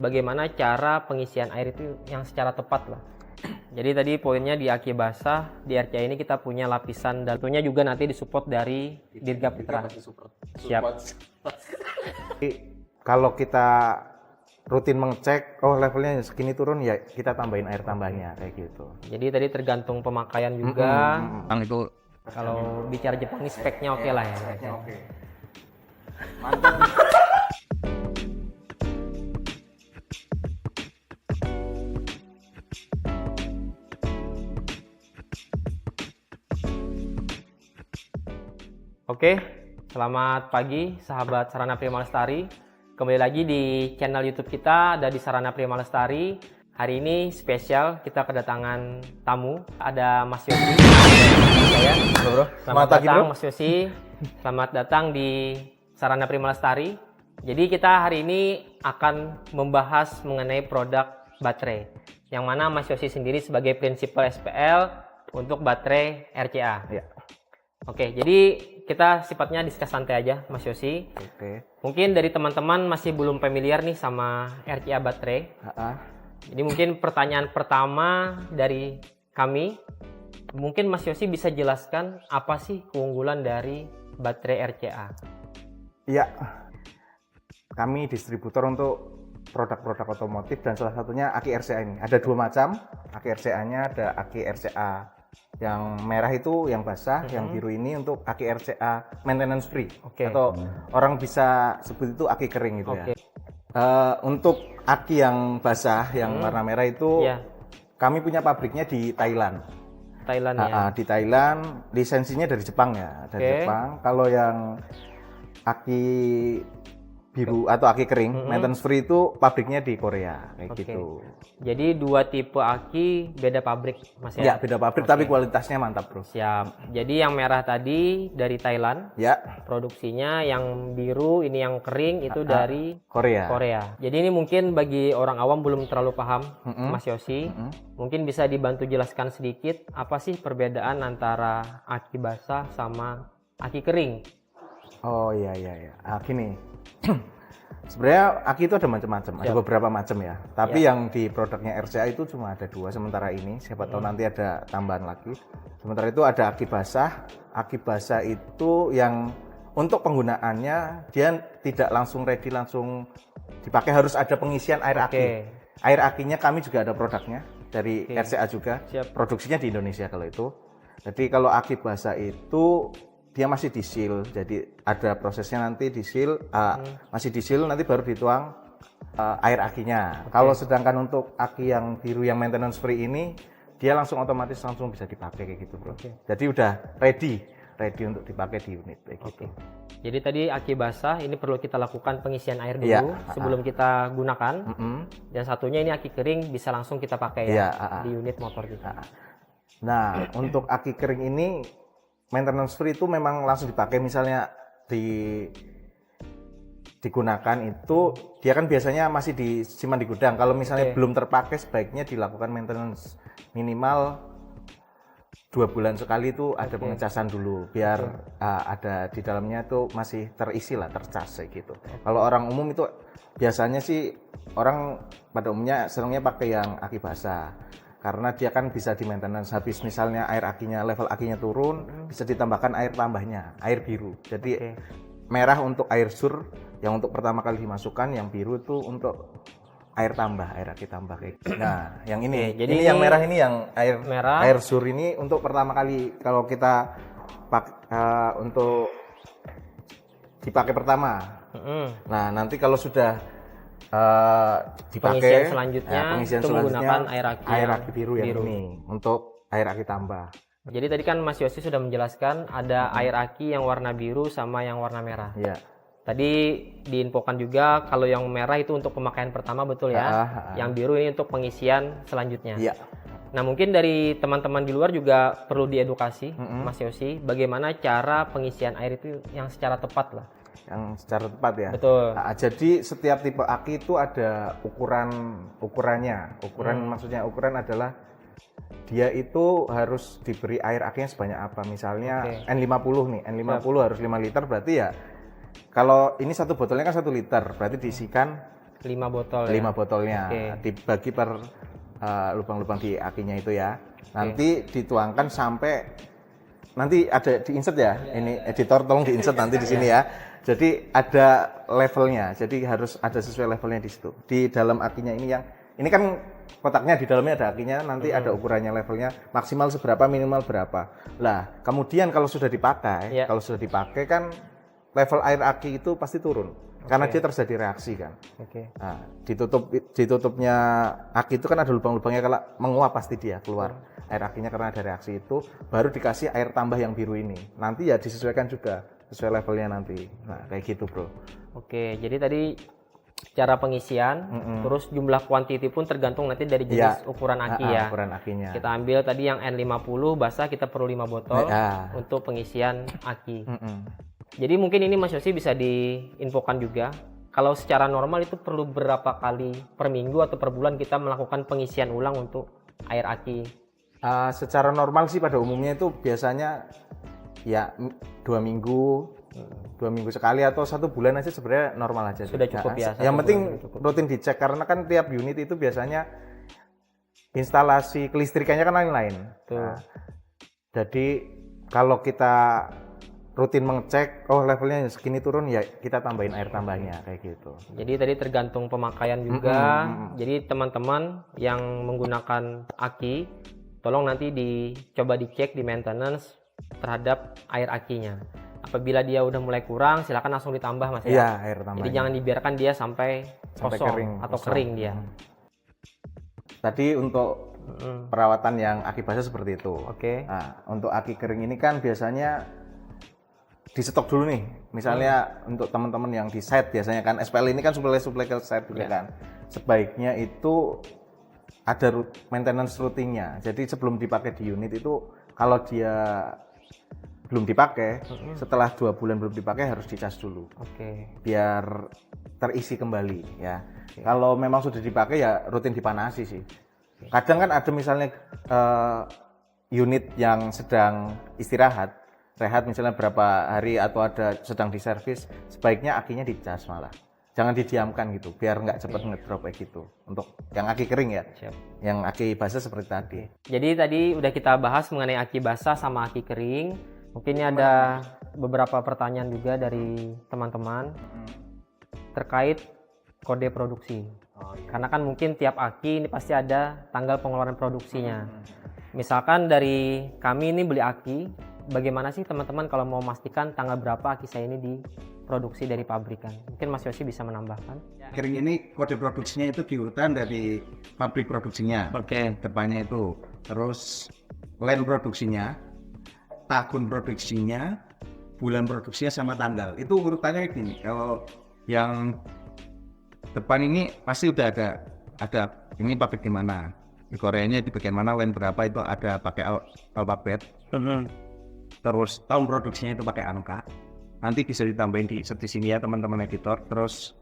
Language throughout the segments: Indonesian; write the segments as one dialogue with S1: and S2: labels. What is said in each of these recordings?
S1: Bagaimana cara pengisian air itu yang secara tepat lah. Jadi tadi poinnya di aki basah, di RCA ini kita punya lapisan dan tentunya juga nanti disupport dari Dirgap Fitra. Siap.
S2: Kalau kita rutin mengecek, oh levelnya segini turun, ya kita tambahin air tambahnya kayak gitu.
S1: Jadi tadi tergantung pemakaian juga.
S3: Itu
S1: Kalau bicara Jepang ini speknya oke lah ya.
S2: Oke. Mantap.
S1: Oke, selamat pagi sahabat Sarana Prima Lestari. Kembali lagi di channel YouTube kita, ada di Sarana Prima Lestari. Hari ini spesial, kita kedatangan tamu. Ada Mas Yosi. Saya, bro. Selamat
S2: pagi,
S1: datang,
S2: bro.
S1: Mas Yosi. Selamat datang di Sarana Prima Lestari. Jadi kita hari ini akan membahas mengenai produk baterai. Yang mana Mas Yosi sendiri sebagai prinsipal SPL untuk baterai RCA.
S2: Ya.
S1: Oke, jadi kita sifatnya diskus santai aja, Mas Yosi.
S2: Oke.
S1: Mungkin dari teman-teman masih belum familiar nih sama RCA baterai. Jadi mungkin pertanyaan pertama dari kami, mungkin Mas Yosi bisa jelaskan apa sih keunggulan dari baterai RCA?
S2: Iya. Kami distributor untuk produk-produk otomotif dan salah satunya aki RCA ini. Ada dua macam. Aki RCA-nya ada aki RCA yang merah itu yang basah, yang biru ini untuk aki RCA maintenance free.
S1: Oke.
S2: Atau orang bisa sebut itu aki kering gitu
S1: Oke.
S2: ya. Untuk aki yang basah, yang warna merah itu
S1: Ya,
S2: kami punya pabriknya di Thailand.
S1: Thailand ya.
S2: Di Thailand, lisensinya dari Jepang ya, dari
S1: Oke.
S2: Jepang. Kalau yang aki biru atau aki kering, maintenance free itu pabriknya di Korea, kayak
S1: Oke.
S2: gitu.
S1: Jadi dua tipe aki beda pabrik, Mas
S2: Ya,
S1: ya?
S2: beda pabrik tapi kualitasnya mantap, bro.
S1: Siap. Jadi yang merah tadi dari Thailand,
S2: Ya,
S1: produksinya yang biru ini yang kering itu dari
S2: Korea.
S1: Korea. Jadi ini mungkin bagi orang awam belum terlalu paham, Mas Yosi. Mungkin bisa dibantu jelaskan sedikit apa sih perbedaan antara aki basah sama aki kering?
S2: Oh iya. Gini. Sebenarnya aki itu ada macam-macam, ada beberapa macam ya. Tapi yang di produknya RCA itu cuma ada dua sementara ini. Siapa tahu nanti ada tambahan lagi. Sementara itu ada aki basah. Aki basah itu yang untuk penggunaannya dia tidak langsung ready langsung dipakai, harus ada pengisian air aki. Air akinya kami juga ada produknya dari RCA juga.
S1: Siap.
S2: Produksinya di Indonesia kalau itu. Jadi kalau aki basah itu dia masih disil, jadi ada prosesnya nanti disil, masih disil nanti baru dituang air akinya. Kalau sedangkan untuk aki yang biru yang maintenance free ini dia langsung otomatis langsung bisa dipakai kayak gitu, bro. Jadi udah ready untuk dipakai di unit kayak gitu.
S1: Jadi tadi aki basah ini perlu kita lakukan pengisian air dulu
S2: Iya.
S1: sebelum kita gunakan. Dan satunya ini aki kering bisa langsung kita pakai ya
S2: Iya,
S1: di unit motor kita.
S2: Nah, untuk aki kering ini maintenance free itu memang langsung dipakai, misalnya digunakan itu dia kan biasanya masih disimpan di gudang. Kalau misalnya belum terpakai sebaiknya dilakukan maintenance minimal 2 bulan sekali itu ada pengecasan dulu biar ada di dalamnya itu masih terisi lah, tercas gitu. Kalau orang umum itu biasanya sih orang pada umumnya senangnya pakai yang aki basah. Karena dia kan bisa di maintenance, habis misalnya air akinya, level akinya turun, bisa ditambahkan air tambahnya, air biru. Jadi merah untuk air sur, yang untuk pertama kali dimasukkan, yang biru itu untuk air tambah, air aki tambah kayak gitu. Nah, yang ini,
S1: jadi
S2: ini yang merah ini yang air
S1: merah.
S2: air sur ini untuk pertama kali kalau kita untuk dipakai pertama. Nah, nanti kalau sudah dipakai
S1: pengisian selanjutnya itu menggunakan air aki
S2: biru yang ini untuk air aki tambah.
S1: Jadi tadi kan Mas Yosi sudah menjelaskan ada air aki yang warna biru sama yang warna merah.
S2: Iya.
S1: Tadi diinfokan juga kalau yang merah itu untuk pemakaian pertama, betul ya? Yang biru ini untuk pengisian selanjutnya.
S2: Iya.
S1: Nah, mungkin dari teman-teman di luar juga perlu diedukasi, Mas Yosi, bagaimana cara pengisian air itu yang secara tepat lah.
S2: Yang secara tepat ya.
S1: Betul.
S2: Nah, jadi setiap tipe aki itu ada ukurannya. Maksudnya ukuran adalah dia itu harus diberi air akinya sebanyak apa. Misalnya N50 nih, N50 harus 5 liter, berarti ya kalau ini satu botolnya kan 1 liter, berarti diisikan
S1: 5 botol
S2: 5
S1: ya?
S2: botolnya.
S1: Oke.
S2: Dibagi per lubang-lubang di akinya itu ya. Nanti dituangkan sampai nanti ada di-insert ya. Ini editor tolong di-insert nanti di sini ya. Jadi ada levelnya. Jadi harus ada sesuai levelnya di situ. Di dalam akinya ini kan kotaknya di dalamnya ada akinya, nanti ada ukurannya levelnya maksimal seberapa, minimal berapa. Lah, kemudian kalau sudah dipakai kan level air aki itu pasti turun. Karena dia terjadi reaksi kan.
S1: Oke.
S2: Nah, ditutupnya aki itu kan ada lubang-lubangnya, kalau menguap pasti dia keluar air akinya karena ada reaksi itu, baru dikasih air tambah yang biru ini. Nanti ya disesuaikan juga sesuai levelnya nanti. Nah, kayak gitu, Bro.
S1: Oke, jadi tadi cara pengisian, terus jumlah kuantiti pun tergantung nanti dari jenis ukuran aki ya.
S2: Ukuran akinya.
S1: Kita ambil tadi yang N50 basah, kita perlu 5 botol untuk pengisian aki. Jadi mungkin ini Mas Yosi bisa diinfokan juga, kalau secara normal itu perlu berapa kali per minggu atau per bulan kita melakukan pengisian ulang untuk air aki?
S2: Secara normal sih pada umumnya itu biasanya ya 2 minggu sekali atau 1 bulan aja sebenarnya normal aja.
S1: Sudah cukup ya.
S2: Yang penting rutin dicek karena kan tiap unit itu biasanya instalasi kelistrikannya kan lain-lain. Nah, jadi kalau kita rutin mengecek, oh levelnya segini turun ya kita tambahin air tambahnya kayak gitu.
S1: Jadi tadi tergantung pemakaian juga. Jadi teman-teman yang menggunakan aki, tolong nanti dicoba dicek di maintenance terhadap air akinya. Apabila dia udah mulai kurang, silakan langsung ditambah Mas ya.
S2: Iya, air tambahnya.
S1: Jadi jangan dibiarkan dia sampai kosong kering dia.
S2: Tadi untuk perawatan yang aki basah seperti itu.
S1: Oke.
S2: Nah, untuk aki kering ini kan biasanya di stok dulu nih. Misalnya untuk teman-teman yang di site biasanya kan SPL ini kan suplai ke site juga kan. Sebaiknya itu ada maintenance rutinnya. Jadi sebelum dipakai di unit itu kalau dia belum dipakai, setelah 2 bulan belum dipakai harus dicas dulu. Biar terisi kembali ya. Kalau memang sudah dipakai ya rutin dipanasi sih. Kadang kan ada misalnya unit yang sedang istirahat, rehat misalnya berapa hari atau ada sedang diservis, sebaiknya akinya dicas malah. Jangan didiamkan gitu, biar nggak cepat ngedrop kayak gitu. Untuk yang aki kering ya, yang aki basah seperti tadi.
S1: Jadi tadi udah kita bahas mengenai aki basah sama aki kering. Mungkin ini ada beberapa pertanyaan juga dari teman-teman terkait kode produksi. Karena kan mungkin tiap aki ini pasti ada tanggal pengeluaran produksinya. Misalkan dari kami ini beli aki, bagaimana sih teman-teman kalau mau memastikan tanggal berapa aki saya ini diproduksi dari pabrikan? Mungkin Mas Yosi bisa menambahkan.
S3: Kering ini kode produksinya itu diurutan dari pabrik produksinya. Depannya itu. Terus line produksinya, tahun produksinya, bulan produksinya sama tanggal. Itu urutannya gini. Kalau yang depan ini pasti udah ada ini pabrik di mana. Di Koreanya di bagian mana, line berapa itu ada pakai alfabet. Terus tahun produksinya itu pakai angka. Nanti bisa ditambahin di sini ya teman-teman editor. Terus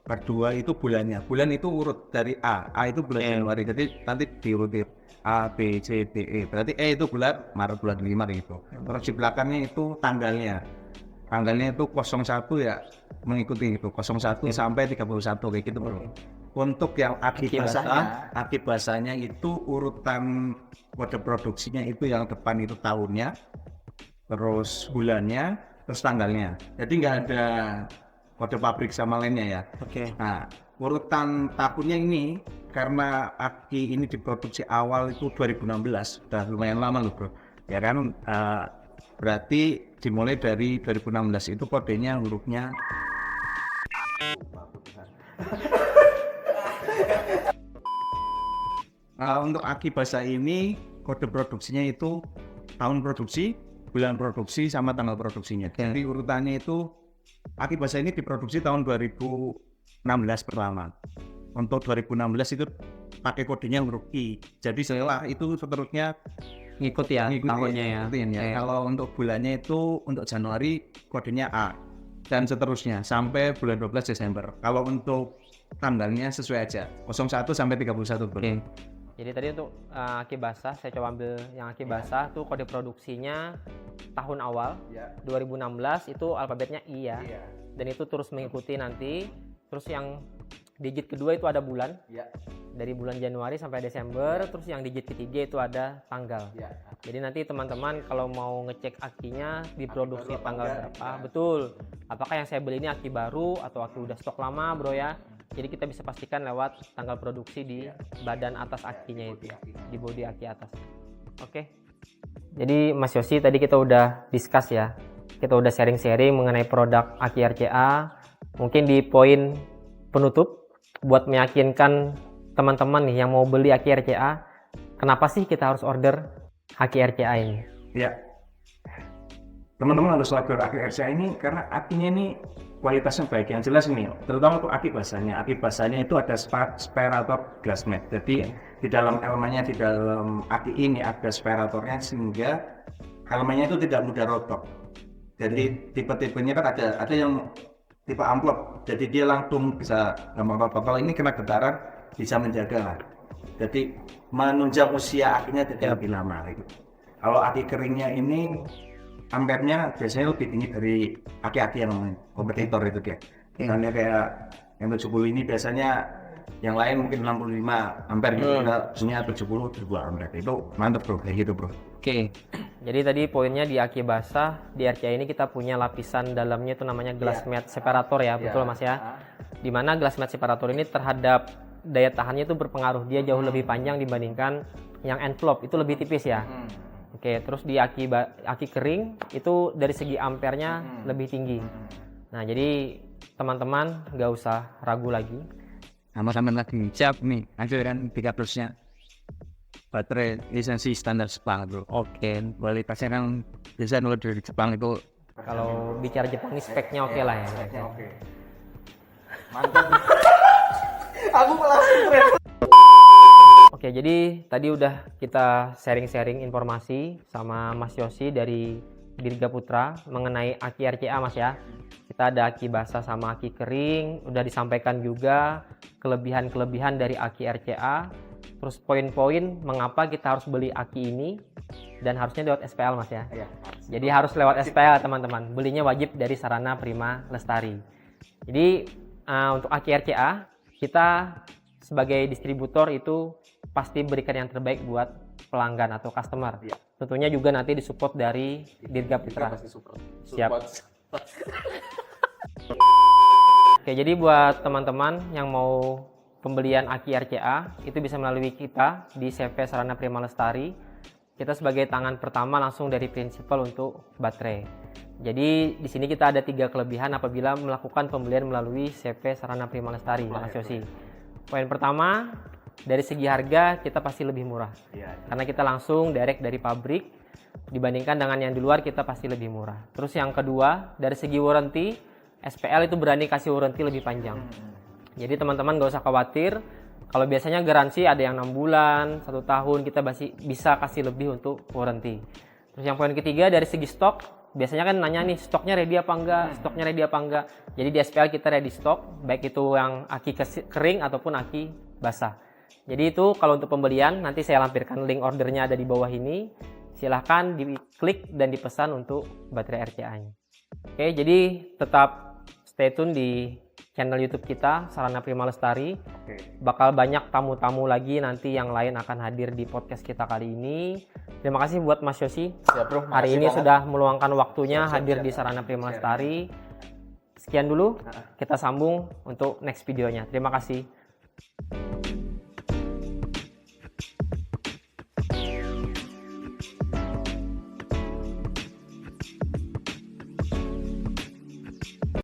S3: kedua itu bulannya. Bulan itu urut dari A. A itu bulan Januari. Jadi nanti diurutin A, B, C, D, E. Berarti E itu bulan Maret, bulan 5 gitu. Terus di belakangnya itu tanggalnya. Tanggalnya itu 01 ya mengikuti itu. 01 sampai 31 kayak gitu bro. Untuk yang aki basahnya itu urutan kode produksinya itu yang depan itu tahunnya, terus bulannya, terus tanggalnya. Jadi nggak ada kode pabrik sama lainnya ya. Nah, urutan tahunnya ini karena aki ini diproduksi awal itu 2016, udah lumayan lama loh bro. Ya kan, berarti dimulai dari 2016 itu kodenya hurufnya. Untuk aki basah ini kode produksinya itu tahun produksi, bulan produksi sama tanggal produksinya. Jadi urutannya itu aki basah ini diproduksi tahun 2016 pertama. Untuk 2016 itu pakai kodenya huruf I. Jadi setelah itu seterusnya
S1: ngikut tahunnya ya.
S3: Kalau untuk bulannya itu untuk Januari kodenya A dan seterusnya sampai bulan 12 Desember. Kalau untuk tanggalnya sesuai aja 01 sampai 31 bulan.
S1: Jadi tadi untuk aki basah, saya coba ambil yang aki basah tuh kode produksinya tahun awal 2016 itu alfabetnya I ya. Dan itu terus mengikuti nanti. Terus yang digit kedua itu ada bulan.
S2: Ya.
S1: Dari bulan Januari sampai Desember, terus yang digit ketiga itu ada tanggal.
S2: Ya.
S1: Jadi nanti teman-teman kalau mau ngecek akinya diproduksi
S2: baru
S1: tanggal
S2: apa enggak,
S1: berapa,
S2: ya.
S1: Betul. Apakah yang saya beli ini aki baru atau aki udah stok lama, bro ya? Jadi kita bisa pastikan lewat tanggal produksi di badan atas akinya itu, di bodi aki atas. Oke. Jadi Mas Yosi tadi kita udah discuss ya, kita udah sharing-sharing mengenai produk aki RCA. Mungkin di poin penutup buat meyakinkan teman-teman nih yang mau beli aki RCA, kenapa sih kita harus order aki RCA ini?
S3: Ya, teman-teman harus order aki RCA ini karena akinya ini kualitasnya baik. Yang jelas ini, terutama untuk aki basahnya. Aki basahnya itu ada sperator glass mat. Jadi di dalam elemennya, di dalam aki ini ada speratornya sehingga elemennya itu tidak mudah rotok. Jadi tipe-tipenya kan ada yang tipe amplop. Jadi dia langsung bisa gampang rotok. Kalau ini kena getaran bisa menjaga lah. Jadi menunjang usia akinya tidak lebih lama gitu. Kalau aki keringnya ini ampernya biasanya lebih tinggi dari aki-aki yang kompetitor itu kayak. Misalnya kayak yang 70 ini biasanya yang lain mungkin 65 ampere gitu. Biasanya 70 ampere. Itu mantap bro, kayak gitu bro.
S1: Oke. Jadi tadi poinnya di aki basah di RCA ini kita punya lapisan dalamnya itu namanya glass mat separator ya, betul Mas ya. Dimana glass mat separator ini terhadap daya tahannya itu berpengaruh, dia jauh lebih panjang dibandingkan yang envelope itu lebih tipis ya. Oke, terus di aki kering itu dari segi ampernya lebih tinggi. Nah jadi teman-teman nggak usah ragu lagi.
S4: Sama-sama lagi siap nih, hasilkan 3 plusnya. Baterai lisensi standar Jepang bro. Oke, kualitasnya kan desain dari Jepang itu.
S1: Kalau bicara Jepang ini speknya oke lah ya.
S2: Oke. Mantap. Aku malah stres.
S1: Oke, jadi tadi udah kita sharing-sharing informasi sama Mas Yosi dari Dirga Putra mengenai aki RCA Mas ya. Kita ada aki basah sama aki kering, udah disampaikan juga kelebihan-kelebihan dari aki RCA. Terus poin-poin mengapa kita harus beli aki ini dan harusnya lewat SPL Mas ya. Jadi harus lewat SPL teman-teman. Belinya wajib dari Sarana Prima Lestari. Jadi untuk aki RCA kita sebagai distributor itu pasti berikan yang terbaik buat pelanggan atau customer. Tentunya juga nanti disupport dari Dirga Putra. Siap. Oke, jadi buat teman-teman yang mau pembelian aki RCA itu bisa melalui kita di CV Sarana Prima Lestari. Kita sebagai tangan pertama langsung dari prinsipal untuk baterai. Jadi di sini kita ada 3 kelebihan apabila melakukan pembelian melalui CV Sarana Prima Lestari, Mas Yosi. Poin pertama, dari segi harga kita pasti lebih murah. Karena kita langsung direct dari pabrik, dibandingkan dengan yang di luar kita pasti lebih murah. Terus yang kedua, dari segi warranty, SPL itu berani kasih warranty lebih panjang. Jadi teman-teman gak usah khawatir. Kalau biasanya garansi ada yang 6 bulan, 1 tahun, kita masih bisa kasih lebih untuk warranty. Terus yang poin ketiga, dari segi stok, biasanya kan nanya nih stoknya ready apa enggak, stoknya ready apa enggak. Jadi di SPL kita ready stok, baik itu yang aki kering ataupun aki basah. Jadi itu kalau untuk pembelian nanti saya lampirkan link ordernya ada di bawah ini. Silahkan diklik dan dipesan untuk baterai RCA-nya. Oke, jadi tetap stay tune di channel YouTube kita Sarana Prima Lestari. Bakal banyak tamu-tamu lagi nanti yang lain akan hadir di podcast kita kali ini. Terima kasih buat Mas Yosi. Hari ini sudah meluangkan waktunya hadir di Sarana Prima Lestari. Sekian dulu, kita sambung untuk next videonya. Terima kasih.